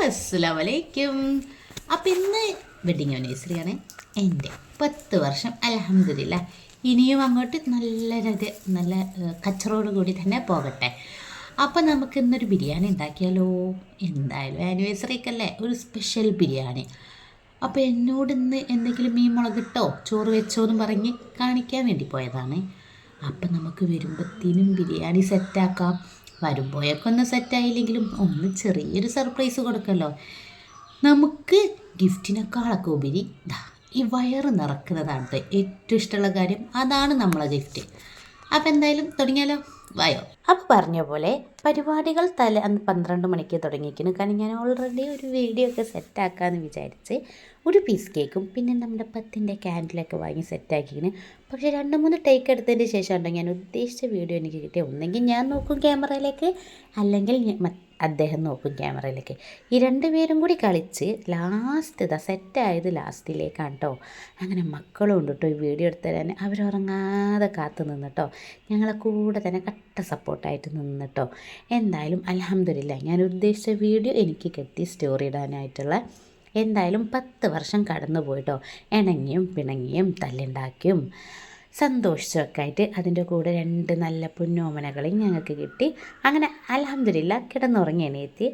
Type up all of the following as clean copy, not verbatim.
അസ്സലാമു അലൈക്കും. അപ്പം ഇന്ന് വെഡിങ് ആനിവേഴ്സറിയാണ് എൻ്റെ 10 വർഷം. അൽഹംദുലില്ലാ. ഇനിയും അങ്ങോട്ട് നല്ല കച്ചറോട് കൂടി തന്നെ പോകട്ടെ. അപ്പം നമുക്ക് ഇന്നൊരു ബിരിയാണി ഉണ്ടാക്കിയാലോ? എന്തായാലും ആനിവേഴ്സറിക്കല്ലേ, ഒരു സ്പെഷ്യൽ ബിരിയാണി. അപ്പോൾ എന്നോട് ഇന്ന് എന്തെങ്കിലും മീൻ മുളകിട്ടോ ചോറ് വെച്ചോ എന്ന് പറഞ്ഞ് കാണിക്കാൻ വേണ്ടി പോയതാണ്. അപ്പം നമുക്ക് വരുമ്പോഴത്തേനും ബിരിയാണി സെറ്റാക്കാം. വരുമ്പോഴൊക്കെ ഒന്ന് സെറ്റായില്ലെങ്കിലും ഒന്ന് ചെറിയൊരു സർപ്രൈസ് കൊടുക്കല്ലോ. നമുക്ക് ഗിഫ്റ്റിനേക്കാളൊക്കെ ഉപരി ഈ വയറ് നിറക്കുന്നതാണ് ഏറ്റവും ഇഷ്ടമുള്ള കാര്യം. അതാണ് നമ്മളെ ഗിഫ്റ്റ്. അപ്പം എന്തായാലും തുടങ്ങിയാലോ? വായോ. അപ്പോൾ പറഞ്ഞ പോലെ പരിപാടികൾ 12 മണിക്ക് തുടങ്ങിയിരിക്കുന്നു. കാരണം ഞാൻ ഓൾറെഡി ഒരു വീഡിയോ ഒക്കെ സെറ്റാക്കാമെന്ന് വിചാരിച്ച് ഒരു പീസ് കേക്കും പിന്നെ നമ്മുടെ 10ൻ്റെ ക്യാൻഡിലൊക്കെ വാങ്ങി സെറ്റാക്കിയിരുന്നു. പക്ഷേ 2-3 ടേക്ക് എടുത്തതിന് ശേഷമാണ് ഞാൻ ഉദ്ദേശിച്ച വീഡിയോ എനിക്ക് കിട്ടിയ. ഒന്നെങ്കിൽ ഞാൻ നോക്കും ക്യാമറയിലേക്ക്, അല്ലെങ്കിൽ അദ്ദേഹം നോക്കും ക്യാമറയിലേക്ക്. ഈ 2 പേരും കൂടി കളിച്ച് ലാസ്റ്റ് സെറ്റായത് ലാസ്റ്റിലേക്കാണ് കേട്ടോ. അങ്ങനെ മക്കളും ഉണ്ട് കേട്ടോ ഈ വീഡിയോ എടുത്ത് തരാൻ. അവരുറങ്ങാതെ കാത്തു നിന്നിട്ടോ, ഞങ്ങളെ കൂടെ തന്നെ കട്ട സപ്പോർട്ടായിട്ട് നിന്നിട്ടോ. എന്തായാലും അൽഹംദുലില്ലാ ഞാൻ ഉദ്ദേശിച്ച വീഡിയോ എനിക്ക് കിട്ടി സ്റ്റോറി ഇടാനായിട്ടുള്ള. എന്തായാലും 10 വർഷം കടന്നു പോയിട്ടോ. ഇണങ്ങിയും പിണങ്ങിയും തല്ലുണ്ടാക്കിയും സന്തോഷിച്ചൊക്കെ ആയിട്ട് അതിൻ്റെ കൂടെ 2 നല്ല പൊന്നോമനകളെയും ഞങ്ങൾക്ക് കിട്ടി. അങ്ങനെ അൽഹംദുലില്ലാ കിടന്നുറങ്ങി എണീറ്റ്.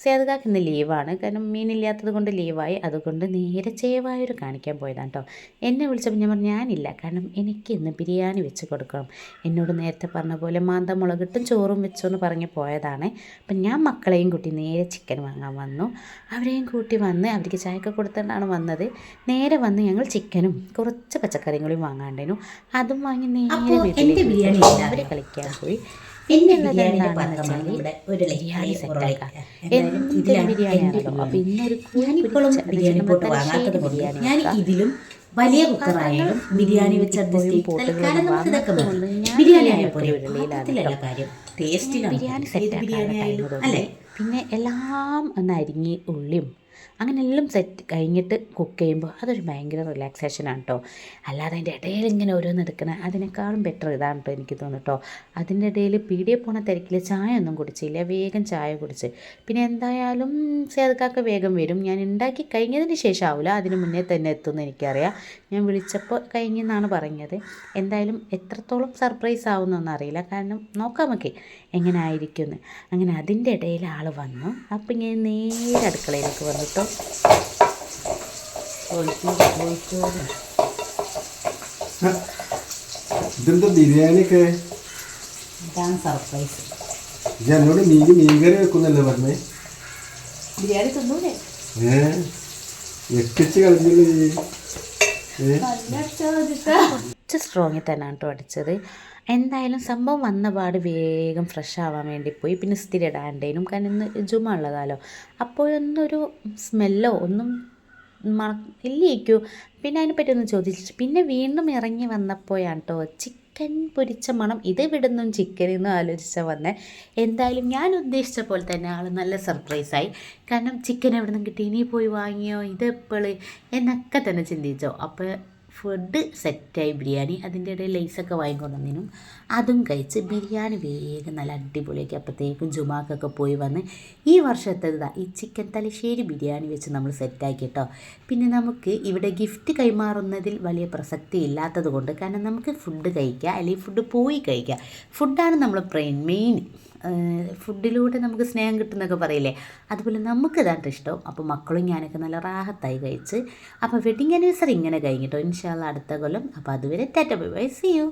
സേതുകാക്ക് ഇന്ന് ലീവാണ്, കാരണം മീനില്ലാത്തത് കൊണ്ട് ലീവായി. അതുകൊണ്ട് നേരെ ചേവായൂർ കാണിക്കാൻ പോയതാണ് കേട്ടോ. എന്നെ വിളിച്ചപ്പോൾ ഞാൻ പറഞ്ഞു ഞാനില്ല, കാരണം എനിക്ക് ഇന്ന് ബിരിയാണി വെച്ച് കൊടുക്കണം. എന്നോട് നേരത്തെ പറഞ്ഞ പോലെ മാന്ത മുളകിട്ടും ചോറും വെച്ചോന്ന് പറഞ്ഞ് പോയതാണ്. അപ്പം ഞാൻ മക്കളെയും കൂട്ടി നേരെ ചിക്കൻ വാങ്ങാൻ വന്നു. അവരെയും കൂട്ടി വന്ന് അവർക്ക് ചായയൊക്കെ കൊടുത്തുകൊണ്ടാണ് വന്നത്. നേരെ വന്ന് ഞങ്ങൾ ചിക്കനും കുറച്ച് പച്ചക്കറിയും കൂടി വാങ്ങാണ്ടേനു. അതും വാങ്ങി നേരെ വീട്ടിലേക്ക് അവരെ കളിക്കാൻ പോയി. പിന്നെ ഒരു ബിരിയാണി സെറ്റാക്കാം. എന്ത് ബിരിയാണിയാണല്ലോ. അപ്പം ഇന്നൊരു ബിരിയാണി പോട്ട് വാങ്ങാത്തത് കൊണ്ട് ഞാൻ ഇതിലും വലിയ കുക്കറായാലും ബിരിയാണി വെച്ച് ബിരിയാണി സെറ്റ് അല്ലേ. പിന്നെ എല്ലാം ഒന്ന് അരിഞ്ഞ് ഉള്ളിയും അങ്ങനെ എല്ലാം സെറ്റ് കഴിഞ്ഞിട്ട് കുക്ക് ചെയ്യുമ്പോൾ അതൊരു ഭയങ്കര റിലാക്സേഷനാണ് കേട്ടോ. അല്ലാതെ അതിൻ്റെ ഇടയിൽ ഇങ്ങനെ ഓരോന്ന് എടുക്കണം, അതിനേക്കാളും ബെറ്റർ ഇതാണ് കേട്ടോ എനിക്ക് തോന്നുന്നു കേട്ടോ. അതിൻ്റെ ഇടയിൽ പീടിയെ പോണ തിരക്കിൽ ചായ ഒന്നും കുടിച്ചില്ല, വേഗം ചായ കുടിച്ച്. പിന്നെ എന്തായാലും സേതുക്കാക്ക വേഗം വരും. ഞാൻ ഉണ്ടാക്കി കഴിഞ്ഞതിന് ശേഷം ആവില്ല, അതിന് മുന്നേ തന്നെ എത്തുമെന്ന് എനിക്കറിയാം. ഞാൻ വിളിച്ചപ്പോൾ കഴിഞ്ഞെന്നാണ് പറഞ്ഞത്. എന്തായാലും എത്രത്തോളം സർപ്രൈസ് ആവുമെന്നൊന്നും അറിയില്ല, കാരണം നോക്കാം നമുക്ക് എങ്ങനെ ആയിരിക്കുമെന്ന്. അങ്ങനെ അതിൻ്റെ ഇടയിൽ ആൾ വന്നു. അപ്പം ഞാൻ നേരെ അടുക്കളയിലേക്ക് വന്നിട്ടോ. ഇതെന്താ ബിരിയാണിയൊക്കെ? ഇതാണ് സർപ്രൈസ്. എന്നോട് മീൻകറി വെക്കുന്നല്ലേ പറഞ്ഞേ? ബിരിയാണി തിന്നൂലേ? എത്തിച്ച് കളഞ്ഞില്ലേ? കുറച്ച് സ്ട്രോങ്ങിൽ തന്നെയാണ് കേട്ടോ അടിച്ചത്. എന്തായാലും സംഭവം വന്നപാട് വേഗം ഫ്രഷ് ആവാൻ വേണ്ടി പോയി. പിന്നെ സ്ഥിരം ഇടാണ്ടേനും, കാരണം ഇന്ന് ജുമ ഉള്ളതാലോ. അപ്പോഴൊന്നൊരു സ്മെല്ലോ ഒന്നും ഇല്ലേക്കൂ. പിന്നെ അതിനെപ്പറ്റി ഒന്ന് ചോദിച്ചു. പിന്നെ വീണ്ടും ഇറങ്ങി വന്നപ്പോഴാണ് കേട്ടോ ചിക്കൻ പൊരിച്ച മണം. ഇത് വിടുന്നും ചിക്കൻ എന്നും ആലോചിച്ച വന്നേ. എന്തായാലും ഞാൻ ഉദ്ദേശിച്ച പോലെ തന്നെ ആൾ നല്ല സർപ്രൈസായി. കാരണം ചിക്കൻ എവിടെ നിന്ന് കിട്ടി, ഇനി പോയി വാങ്ങിയോ, ഇതെപ്പോൾ എന്നൊക്കെ തന്നെ ചിന്തിച്ചോ. അപ്പോൾ ഫുഡ് സെറ്റായി ബിരിയാണി. അതിൻ്റെ ഇടയിൽ ലേസൊക്കെ വാങ്ങിക്കൊണ്ടുവന്നതിനും അതും കഴിച്ച് ബിരിയാണി വേഗം നല്ല അടിപൊളിയാക്കി. അപ്പോഴത്തേക്കും ജുമാക്കൊക്കെ പോയി വന്ന് ഈ വർഷത്തേത് ഈ ചിക്കൻ തലശ്ശേരി ബിരിയാണി വെച്ച് നമ്മൾ സെറ്റാക്കി കേട്ടോ. പിന്നെ നമുക്ക് ഇവിടെ ഗിഫ്റ്റ് കൈമാറുന്നതിൽ വലിയ പ്രസക്തി ഇല്ലാത്തത് കൊണ്ട്, കാരണം നമുക്ക് ഫുഡ് കഴിക്കുക അല്ലെങ്കിൽ ഫുഡ് പോയി കഴിക്കുക. ഫുഡാണ് നമ്മൾ മെയിൻ. ഫുഡിലൂടെ നമുക്ക് സ്നേഹം കിട്ടുന്നൊക്കെ പറയില്ലേ, അതുപോലെ നമുക്ക് ഇതാണ് ഇഷ്ടം. അപ്പോൾ മക്കളും ഞാനൊക്കെ നല്ല റാഹത്തായി കഴിച്ച്. അപ്പോൾ വെഡിങ് ആനിവേഴ്സറി ഇങ്ങനെ കഴിഞ്ഞിട്ടോ. ഇൻഷാ അല്ലാഹ് അടുത്ത കൊല്ലം. അപ്പോൾ അതുവരെ tata bye bye, see U.